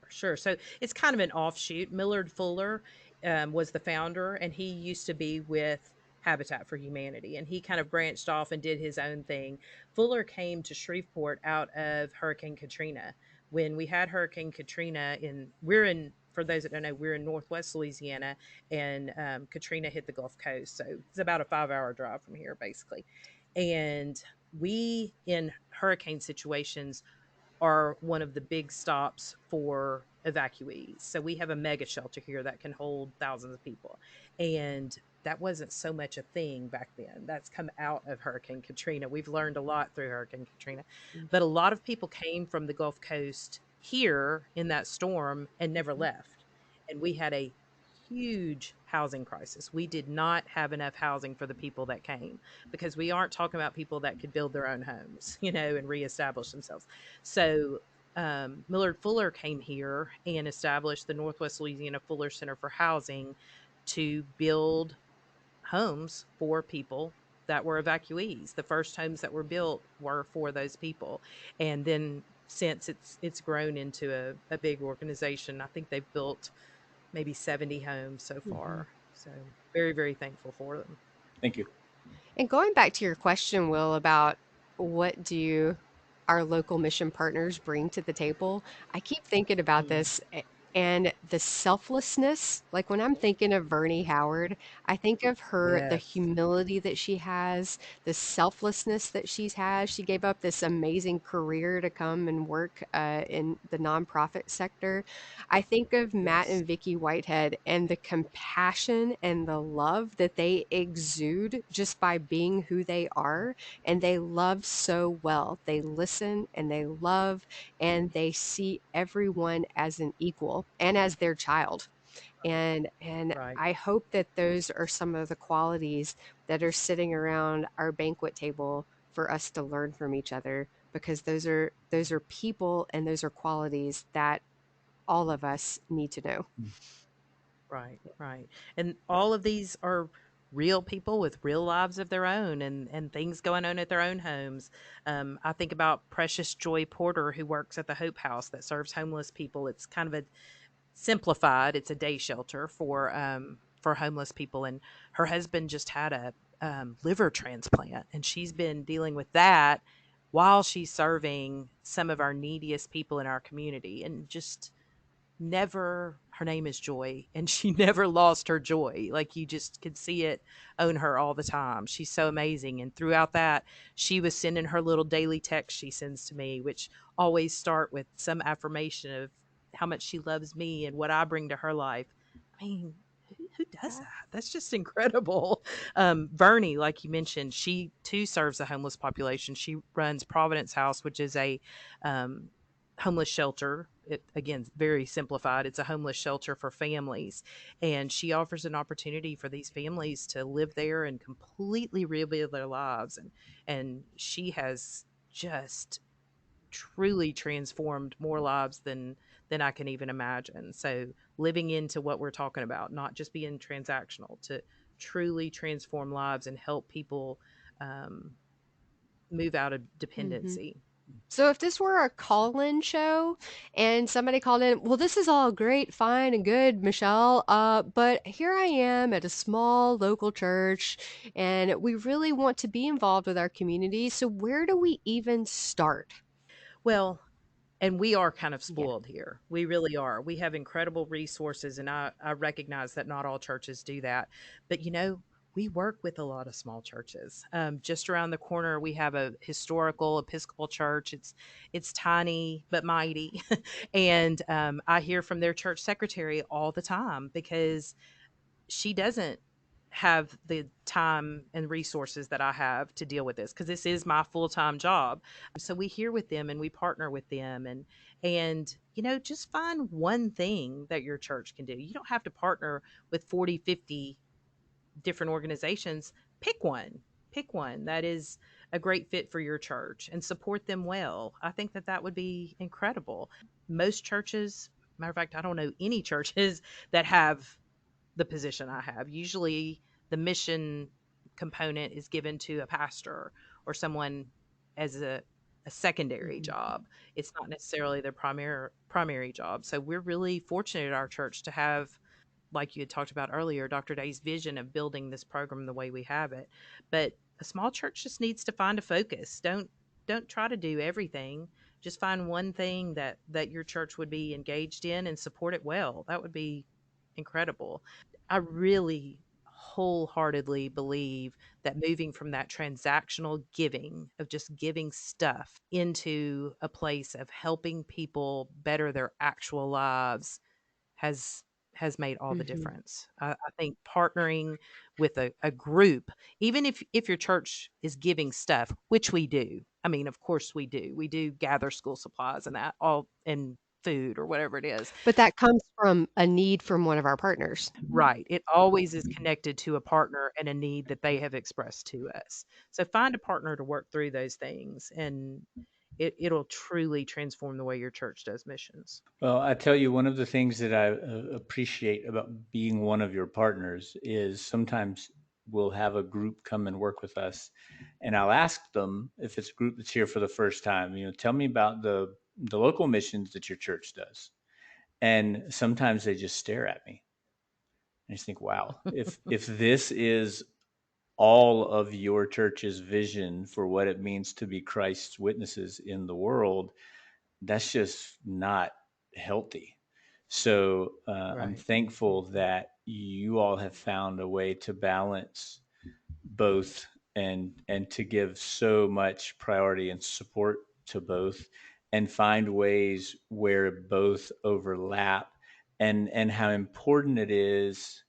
Sure. So it's kind of an offshoot. Millard Fuller was the founder, and he used to be with Habitat for Humanity, and he kind of branched off and did his own thing. Fuller came to Shreveport out of Hurricane Katrina. When we had Hurricane Katrina, we're in, for those that don't know, we're in Northwest Louisiana, and Katrina hit the Gulf Coast. So it's about a 5 hour drive from here, basically. And we, in hurricane situations, are one of the big stops for evacuees. So we have a mega shelter here that can hold thousands of people. And that wasn't so much a thing back then. That's come out of Hurricane Katrina. We've learned a lot through Hurricane Katrina. But a lot of people came from the Gulf Coast here in that storm and never Mhm. left. And we had a huge housing crisis. We did not have enough housing for the people that came because we aren't talking about people that could build their own homes, and reestablish themselves. So Millard Fuller came here and established the Northwest Louisiana Fuller Center for Housing to build homes for people that were evacuees. The first homes that were built were for those people, and then since it's grown into a big organization, I think they've built maybe 70 homes so Mhm. far. So very, very thankful for them. Thank you. And going back to your question, Will, about what do our local mission partners bring to the table, I keep thinking about Mm. this and the selflessness. Like when I'm thinking of Vernie Howard, I think of her, the Yes. humility that she has, the selflessness that she's had. She gave up this amazing career to come and work in the nonprofit sector. I think of Matt Yes. and Vicky Whitehead and the compassion and the love that they exude just by being who they are. And they love so well. They listen and they love and they see everyone as an equal and as their child. And Right. I hope that those are some of the qualities that are sitting around our banquet table for us to learn from each other, because those are people and those are qualities that all of us need to know. Right, right. And all of these are real people with real lives of their own and things going on at their own homes. I think about Precious Joy Porter, who works at the Hope House that serves homeless people. It's kind of a simplified. It's a day shelter for homeless people, and her husband just had a liver transplant, and she's been dealing with that while she's serving some of our neediest people in our community, and just never, her name is Joy, and she never lost her joy. Like you just could see it on her all the time. She's so amazing. And throughout that, she was sending her little daily text she sends to me, which always start with some affirmation of how much she loves me and what I bring to her life. I mean, who does Yeah. that? That's just incredible. Vernie, like you mentioned, she too serves the homeless population. She runs Providence House, which is a homeless shelter it again, very simplified. It's a homeless shelter for families. And she offers an opportunity for these families to live there and completely rebuild their lives. And she has just truly transformed more lives than I can even imagine. So living into what we're talking about, not just being transactional, to truly transform lives and help people um, move out of Mhm. dependency. So if this were a call-in show and somebody called in, well, this is all great, fine, and good, Michelle, but here I am at a small local church, and we really want to be involved with our community. So where do we even start? Well, and we are kind of Yeah. spoiled here. We really are. We have incredible resources, and I recognize that not all churches do that. But we work with a lot of small churches. Just around the corner, we have a historical Episcopal church. It's tiny but mighty, and I hear from their church secretary all the time because she doesn't have the time and resources that I have to deal with this because this is my full-time job. So we hear with them and we partner with them and just find one thing that your church can do. You don't have to partner with 40, 50 different organizations. Pick one. Pick one that is a great fit for your church and support them well. I think that that would be incredible. Most churches, matter of fact, I don't know any churches that have the position I have. Usually the mission component is given to a pastor or someone as a secondary Mhm. job. It's not necessarily their primary job. So we're really fortunate at our church to have, like you had talked about earlier, Dr. Day's vision of building this program the way we have it. But a small church just needs to find a focus. Don't try to do everything. Just find one thing that your church would be engaged in and support it well. That would be incredible. I really wholeheartedly believe that moving from that transactional giving of just giving stuff into a place of helping people better their actual lives has has made all the Mhm. difference. I think partnering with a group, even if your church is giving stuff, which we do. I mean, of course we do. We do gather school supplies and that all and food or whatever it is. But that comes from a need from one of our partners. Right. It always is connected to a partner and a need that they have expressed to us. So find a partner to work through those things and it'll truly transform the way your church does missions. Well, I tell you, one of the things that I appreciate about being one of your partners is sometimes we'll have a group come and work with us, and I'll ask them if it's a group that's here for the first time. Tell me about the local missions that your church does, and sometimes they just stare at me. I just think, wow, if this is all of your church's vision for what it means to be Christ's witnesses in the world, that's just not healthy. So I'm Right. thankful Mhm. that you all have found a way to balance both and to give so much priority and support to both and find ways where both overlap and how important it is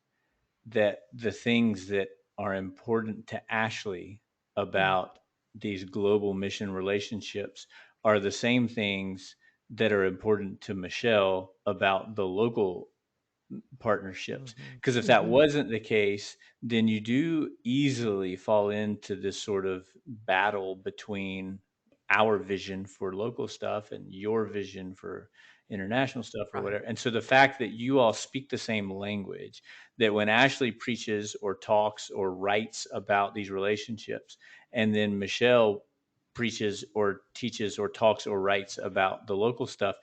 that the things that are important to Ashley Mm. about these global mission relationships are the same things that are important to Michelle about the local partnerships. Mhm. Because if that Mhm. wasn't the case, then you do easily fall into this sort of battle between our vision for local stuff and your vision for international stuff or Right. whatever. And so the fact that you all speak the same language, that when Ashley preaches or talks or writes about these relationships, and then Michelle preaches or teaches or talks or writes about the local stuff,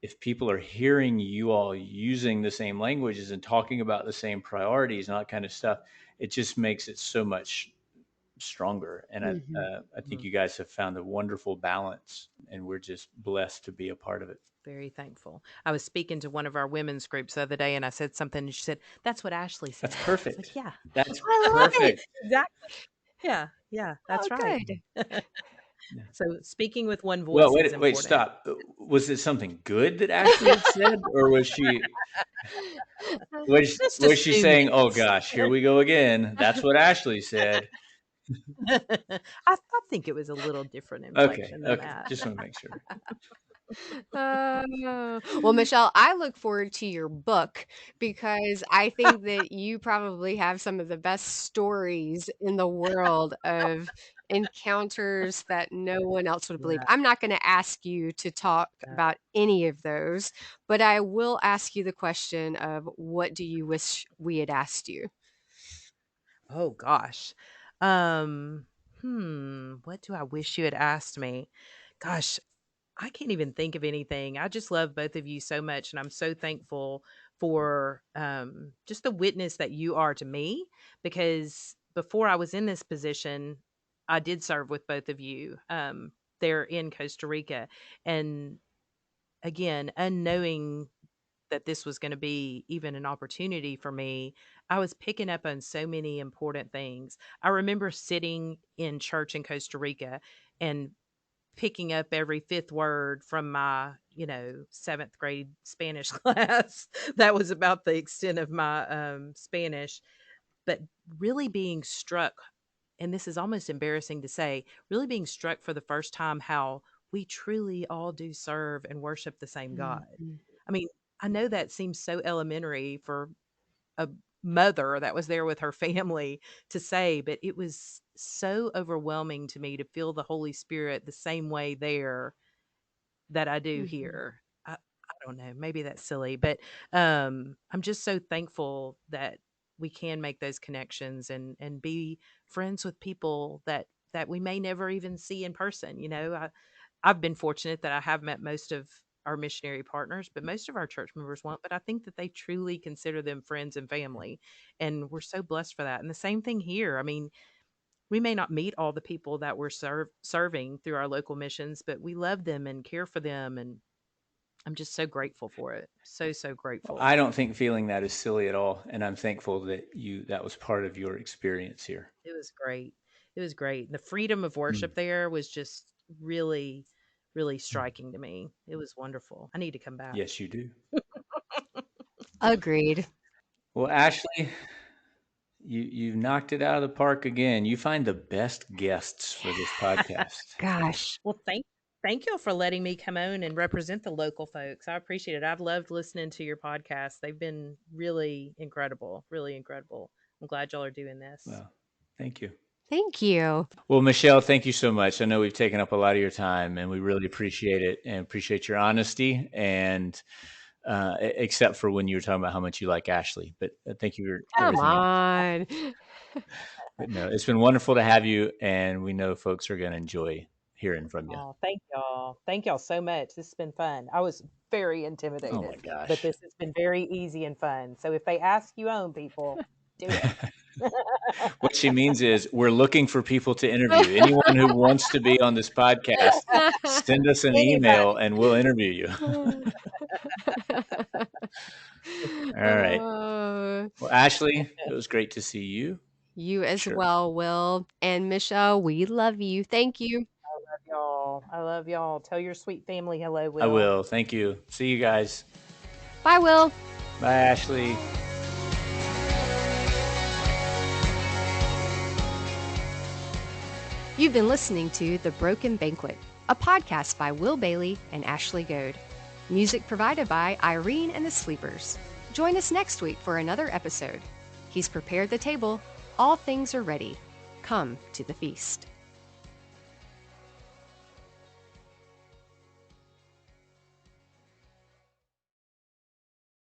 if people are hearing you all using the same languages and talking about the same priorities and all that kind of stuff, it just makes it so much stronger. And Mhm. I think Mhm. you guys have found a wonderful balance, and we're just blessed to be a part of it. Very thankful. I was speaking to one of our women's groups the other day and I said something and she said, "That's what Ashley That's said." I was like, perfect. "Yeah, That's I love it. right. perfect. Exactly. Yeah. Yeah. Oh, That's right." good. Yeah. So speaking with one Well, voice is wait, important. stop. Was it something good that Ashley had said, or Just was she assume saying, "Oh yes. gosh, here we go again"? That's what Ashley said. I think it was a little different Okay, inflection than okay. that. Just want to make sure. Well, Michelle, I look forward to your book because I think that you probably have some of the best stories in the world of encounters that no one else would believe. Yeah. I'm not going to ask you to talk about any of those, but I will ask you the question of what do you wish we had asked you? Oh gosh. Um, what do I wish you had asked me? Gosh, I can't even think of anything. I just love both of you so much, and I'm so thankful for just the witness that you are to me. Because before I was in this position, I did serve with both of you there in Costa Rica, and again, unknowing that this was going to be even an opportunity for me, I was picking up on so many important things. I remember sitting in church in Costa Rica and picking up every fifth word from my, seventh grade Spanish class. That was about the extent of my Spanish, but really being struck, and this is almost embarrassing to say, really being struck for the first time how we truly all do serve and worship the same God. Mhm. I mean, I know that seems so elementary for a mother that was there with her family to say, but it was so overwhelming to me to feel the Holy Spirit the same way there that I do Mhm. here. I don't know, maybe that's silly, but I'm just so thankful that we can make those connections and be friends with people that we may never even see in person. I've been fortunate that I have met most of our missionary partners, but most of our church members won't. But I think that they truly consider them friends and family. And we're so blessed for that. And the same thing here. I mean, we may not meet all the people that we're serving through our local missions, but we love them and care for them. And I'm just so grateful for it. So, so Well, grateful. I don't think feeling that is silly at all, and I'm thankful that that was part of your experience here. It was great. It was great. The freedom of Mm. worship there was just really, really striking to me. It was wonderful. I need to come back. Yes, you do. Agreed. Well, Ashley, you knocked it out of the park again. You find the best guests for this podcast. Gosh. Well, thank y'all for letting me come on and represent the local folks. I appreciate it. I've loved listening to your podcast. They've been really incredible, really incredible. I'm glad y'all are doing this. Well, thank you. Thank you. Well, Michelle, thank you so much. I know we've taken up a lot of your time, and we really appreciate it and appreciate your honesty. And except for when you were talking about how much you like Ashley, but thank you for Come everything else. on. But no, it's been wonderful to have you, and we know folks are going to enjoy hearing from you. Oh, thank y'all. Thank y'all so much. This has been fun. I was very Oh my intimidated, but gosh. this has been very easy and fun. So if they ask you on people, do it. What she means is we're looking for people to interview. Anyone who wants to be on this podcast, send us an email Anybody. and we'll interview you. All right. Uh, Well, Ashley, it was great to see you. you as Sure. well, Will. And Michelle, we love you. Thank you. Love y'all. I love y'all. Tell your sweet family hello, I Will. will. Thank you. See you guys. Bye, Will. Bye, Ashley. You've been listening to The Broken Banquet, a podcast by Will Bailey and Ashley Goad. Music provided by Irene and the Sleepers. Join us next week for another episode. He's prepared the table. All things are ready. Come to the feast.